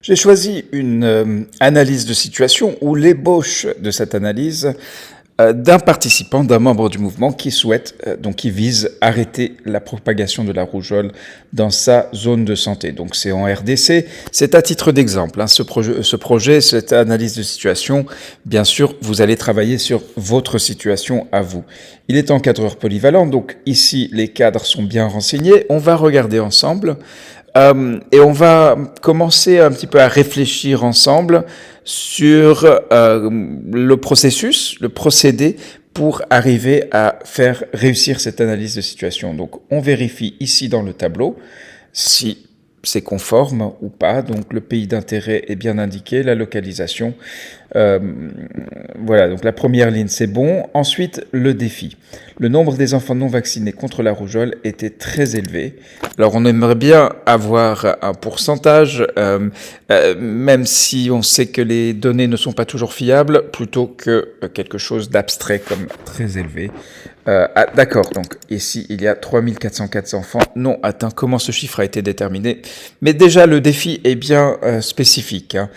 J'ai choisi une analyse de situation ou l'ébauche de cette analyse d'un participant, d'un membre du mouvement qui souhaite, donc qui vise à arrêter la propagation de la rougeole dans sa zone de santé. Donc c'est en RDC, c'est à titre d'exemple. Ce projet, cette analyse de situation, bien sûr, vous allez travailler sur votre situation à vous. Il est encadreur polyvalent, donc ici les cadres sont bien renseignés. On va regarder ensemble. Et on va commencer un petit peu à réfléchir ensemble sur le processus, le procédé pour arriver à faire réussir cette analyse de situation. Donc on vérifie ici dans le tableau si c'est conforme ou pas. Donc le pays d'intérêt est bien indiqué, la localisation. Voilà, donc la première ligne c'est bon. Ensuite, le défi. Le nombre des enfants non vaccinés contre la rougeole était très élevé. Alors on aimerait bien avoir un pourcentage, même si on sait que les données ne sont pas toujours fiables, plutôt que quelque chose d'abstrait comme très élevé. D'accord, donc ici il y a 3404 enfants non atteints. Comment ce chiffre a été déterminé? Mais déjà le défi est bien spécifique, hein.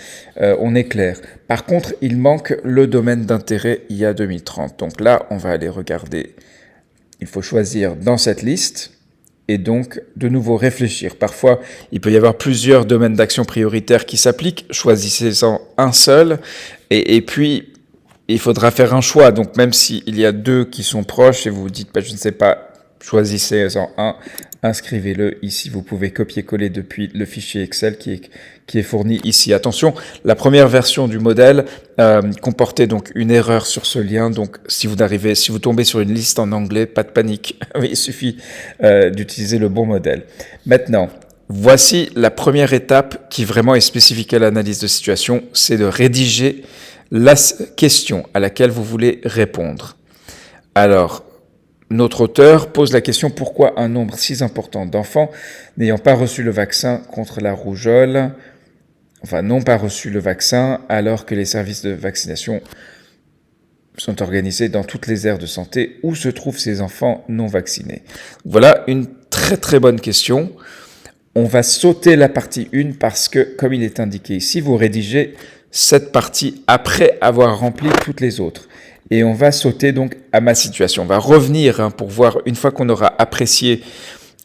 On est clair. Par contre, il manque le domaine d'intérêt IA 2030. Donc là, on va aller regarder. Il faut choisir dans cette liste et donc de nouveau réfléchir. Parfois, il peut y avoir plusieurs domaines d'action prioritaires qui s'appliquent. Choisissez-en un seul et puis il faudra faire un choix. Donc même s'il y a deux qui sont proches et vous vous dites, je ne sais pas, choisissez-en un, inscrivez-le ici. Vous pouvez copier-coller depuis le fichier Excel qui est fourni ici. Attention, la première version du modèle comportait donc une erreur sur ce lien. Donc si vous tombez sur une liste en anglais, pas de panique. Il suffit d'utiliser le bon modèle. Maintenant, voici la première étape qui vraiment est spécifique à l'analyse de situation, c'est de rédiger la question à laquelle vous voulez répondre. Alors, notre auteur pose la question pourquoi un nombre si important d'enfants n'ayant pas reçu le vaccin contre la rougeole, n'ont pas reçu le vaccin alors que les services de vaccination sont organisés dans toutes les aires de santé. Où se trouvent ces enfants non vaccinés? Voilà une très très bonne question. On va sauter la partie 1 parce que, comme il est indiqué ici, vous rédigez cette partie après avoir rempli toutes les autres. Et on va sauter donc à ma situation. On va revenir pour voir, une fois qu'on aura apprécié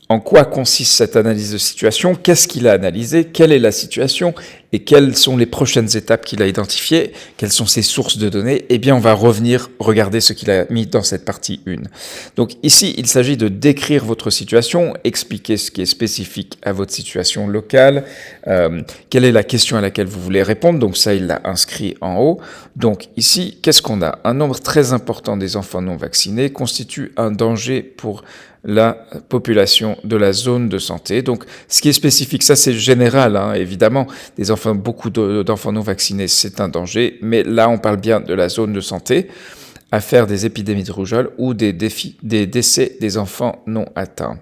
en quoi consiste cette analyse de situation, qu'est-ce qu'il a analysé, quelle est la situation et quelles sont les prochaines étapes qu'il a identifiées, quelles sont ses sources de données. Eh bien, on va revenir regarder ce qu'il a mis dans cette partie 1. Donc ici, il s'agit de décrire votre situation, expliquer ce qui est spécifique à votre situation locale, quelle est la question à laquelle vous voulez répondre. Donc ça, il l'a inscrit en haut. Donc ici, qu'est-ce qu'on a? Un nombre très important des enfants non vaccinés constitue un danger pour la population de la zone de santé. Donc, ce qui est spécifique, ça c'est général, hein, évidemment. Beaucoup d'enfants non vaccinés, c'est un danger. Mais là, on parle bien de la zone de santé, à faire des épidémies de rougeole ou des décès des enfants non atteints.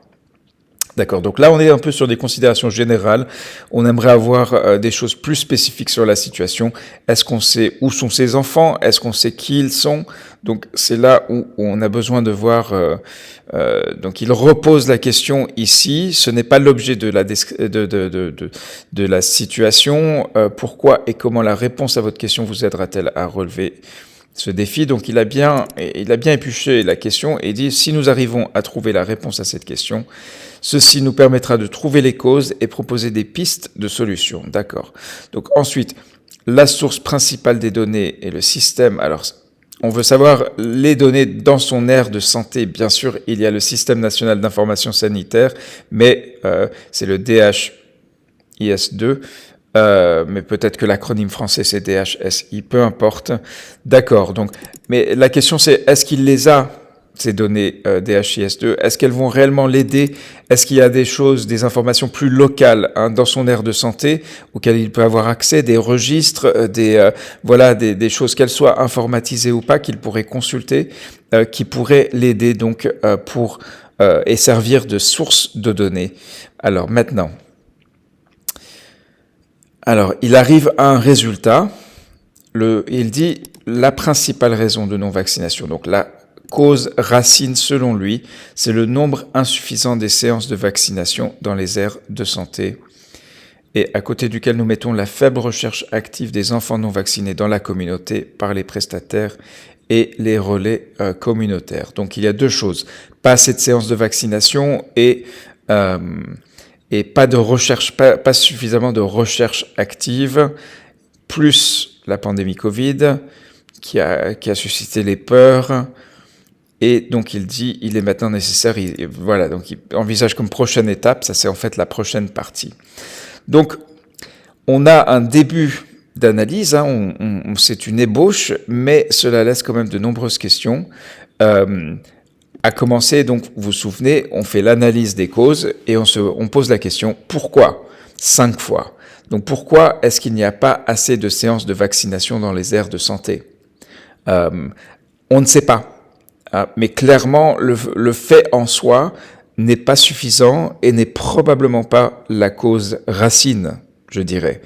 D'accord, donc là on est un peu sur des considérations générales, on aimerait avoir des choses plus spécifiques sur la situation. Est-ce qu'on sait où sont ces enfants? Est-ce qu'on sait qui ils sont? Donc c'est là où on a besoin de voir, donc il repose la question ici, ce n'est pas l'objet de la situation, pourquoi et comment la réponse à votre question vous aidera-t-elle à relever ce défi? Donc il a bien épluché la question et dit si nous arrivons à trouver la réponse à cette question, ceci nous permettra de trouver les causes et proposer des pistes de solutions. D'accord. Donc ensuite, la source principale des données est le système. Alors, on veut savoir les données dans son aire de santé. Bien sûr, il y a le Système national d'information sanitaire, mais c'est le DHIS2. Mais peut-être que l'acronyme français c'est DHSI, peu importe. D'accord, donc, mais la question c'est, est-ce qu'il les a, ces données DHIS2? Est-ce qu'elles vont réellement l'aider? Est-ce qu'il y a des choses, des informations plus locales dans son aire de santé auxquelles il peut avoir accès, des registres, des choses, qu'elles soient informatisées ou pas, qu'il pourrait consulter, qui pourraient l'aider donc et servir de source de données. Alors maintenant, il arrive à un résultat. Il dit la principale raison de non-vaccination. Donc la cause racine, selon lui, c'est le nombre insuffisant des séances de vaccination dans les aires de santé. et à côté duquel nous mettons la faible recherche active des enfants non vaccinés dans la communauté par les prestataires et les relais communautaires. Donc il y a deux choses, pas assez de séances de vaccination et pas de recherche, pas suffisamment de recherche active, plus la pandémie Covid qui a suscité les peurs. Et donc il dit, il est maintenant nécessaire, voilà, donc il envisage comme prochaine étape, ça c'est en fait la prochaine partie. Donc on a un début d'analyse, hein, c'est une ébauche, mais cela laisse quand même de nombreuses questions. À commencer, donc vous vous souvenez, on fait l'analyse des causes et on pose la question, pourquoi 5 fois. Donc pourquoi est-ce qu'il n'y a pas assez de séances de vaccination dans les aires de santé? On ne sait pas. Mais clairement, le fait en soi n'est pas suffisant et n'est probablement pas la cause racine, je dirais.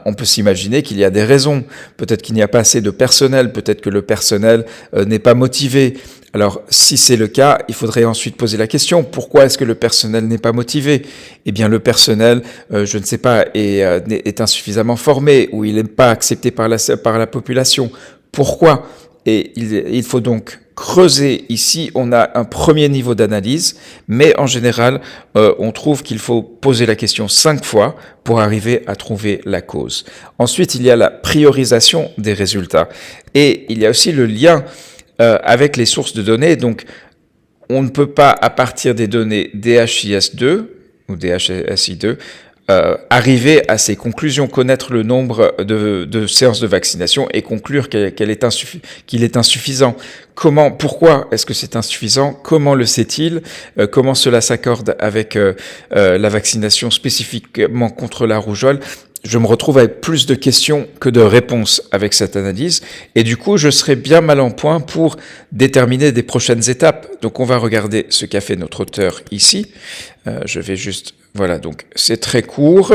On peut s'imaginer qu'il y a des raisons. Peut-être qu'il n'y a pas assez de personnel, peut-être que le personnel n'est pas motivé. Alors, si c'est le cas, il faudrait ensuite poser la question, pourquoi est-ce que le personnel n'est pas motivé? Eh bien, le personnel, je ne sais pas, est insuffisamment formé ou il n'est pas accepté par la population. Pourquoi? Et il faut donc creuser ici, on a un premier niveau d'analyse, mais en général, on trouve qu'il faut poser la question 5 fois pour arriver à trouver la cause. Ensuite, il y a la priorisation des résultats. Et il y a aussi le lien avec les sources de données. Donc, on ne peut pas, à partir des données DHIS2 ou DHSI2, arriver à ces conclusions, connaître le nombre de séances de vaccination et conclure qu'il est insuffisant. Pourquoi est-ce que c'est insuffisant? Comment le sait-il? Comment cela s'accorde avec la vaccination spécifiquement contre la rougeole? Je me retrouve avec plus de questions que de réponses avec cette analyse et du coup je serai bien mal en point pour déterminer des prochaines étapes. Donc on va regarder ce qu'a fait notre auteur ici. Je vais juste... Voilà, donc c'est très court.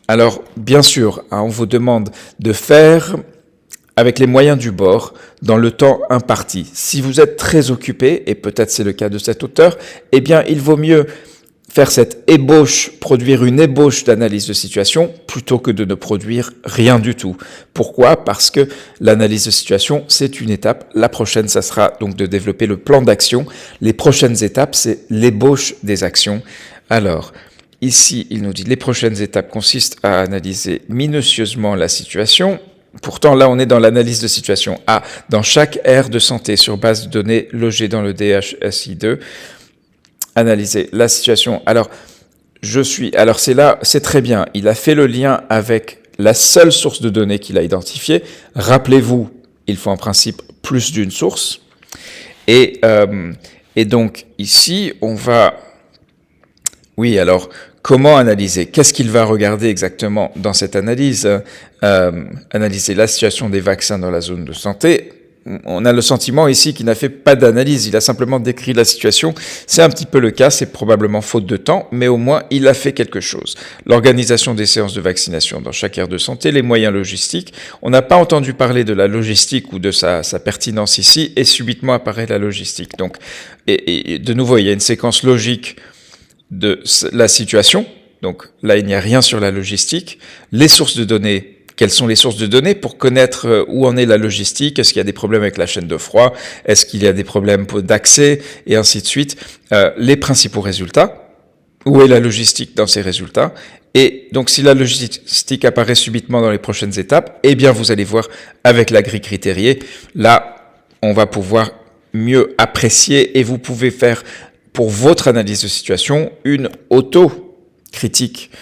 Alors, bien sûr, on vous demande de faire avec les moyens du bord, dans le temps imparti. Si vous êtes très occupé, et peut-être c'est le cas de cet auteur, eh bien, il vaut mieux faire cette ébauche, produire une ébauche d'analyse de situation, plutôt que de ne produire rien du tout. Pourquoi? Parce que l'analyse de situation, c'est une étape. La prochaine, ça sera donc de développer le plan d'action. Les prochaines étapes, c'est l'ébauche des actions. Alors, ici, il nous dit les prochaines étapes consistent à analyser minutieusement la situation. Pourtant, là, on est dans l'analyse de situation. Dans chaque aire de santé sur base de données logées dans le DHSI2, analyser la situation. Alors, c'est très bien. Il a fait le lien avec la seule source de données qu'il a identifiée. Rappelez-vous, il faut en principe plus d'une source. Et donc, ici, on va... Oui, alors, comment analyser? Qu'est-ce qu'il va regarder exactement dans cette analyse? Analyser la situation des vaccins dans la zone de santé. On a le sentiment ici qu'il n'a fait pas d'analyse, il a simplement décrit la situation. C'est un petit peu le cas, c'est probablement faute de temps, mais au moins il a fait quelque chose. L'organisation des séances de vaccination dans chaque aire de santé, les moyens logistiques. On n'a pas entendu parler de la logistique ou de sa pertinence ici, et subitement apparaît la logistique. Donc, et de nouveau, il y a une séquence logique de la situation. Donc là, il n'y a rien sur la logistique. Les sources de données. Quelles sont les sources de données pour connaître où en est la logistique? Est-ce qu'il y a des problèmes avec la chaîne de froid? Est-ce qu'il y a des problèmes d'accès? Et ainsi de suite. Les principaux résultats. Où est la logistique dans ces résultats? Et donc, si la logistique apparaît subitement dans les prochaines étapes, eh bien, vous allez voir avec la grille critériée. Là, on va pouvoir mieux apprécier et vous pouvez faire, pour votre analyse de situation, une auto-critique,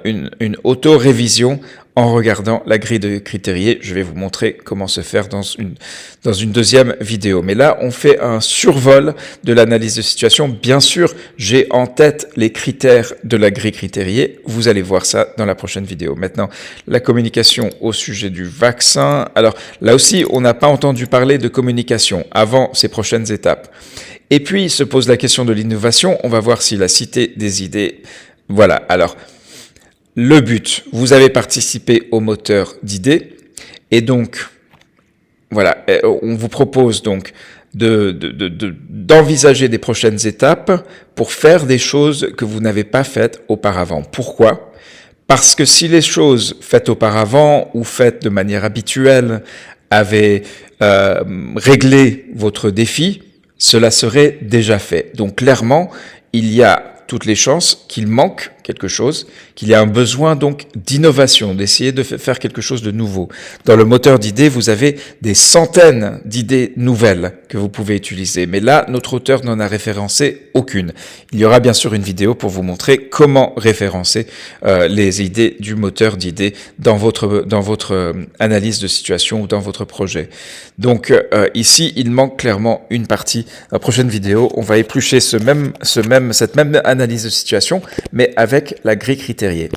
une auto-révision en regardant la grille de critériés. Je vais vous montrer comment se faire dans une deuxième vidéo. Mais là, on fait un survol de l'analyse de situation. Bien sûr, j'ai en tête les critères de la grille critériée. Vous allez voir ça dans la prochaine vidéo. Maintenant, la communication au sujet du vaccin. Alors, là aussi, on n'a pas entendu parler de communication avant ces prochaines étapes. Et puis, se pose la question de l'innovation. On va voir s'il a cité des idées. Voilà. Alors, le but, vous avez participé au moteur d'idées et donc, voilà, on vous propose donc d'envisager des prochaines étapes pour faire des choses que vous n'avez pas faites auparavant. Pourquoi? Parce que si les choses faites auparavant ou faites de manière habituelle avaient réglé votre défi, cela serait déjà fait. Donc clairement, il y a toutes les chances qu'il manque quelque chose, qu'il y a un besoin donc d'innovation, d'essayer de faire quelque chose de nouveau. Dans le moteur d'idées, vous avez des centaines d'idées nouvelles que vous pouvez utiliser. Mais là, notre auteur n'en a référencé aucune. Il y aura bien sûr une vidéo pour vous montrer comment référencer les idées du moteur d'idées dans votre analyse de situation ou dans votre projet. Donc ici, il manque clairement une partie. Dans la prochaine vidéo, on va éplucher cette même analyse de situation, mais avec la grille critériée.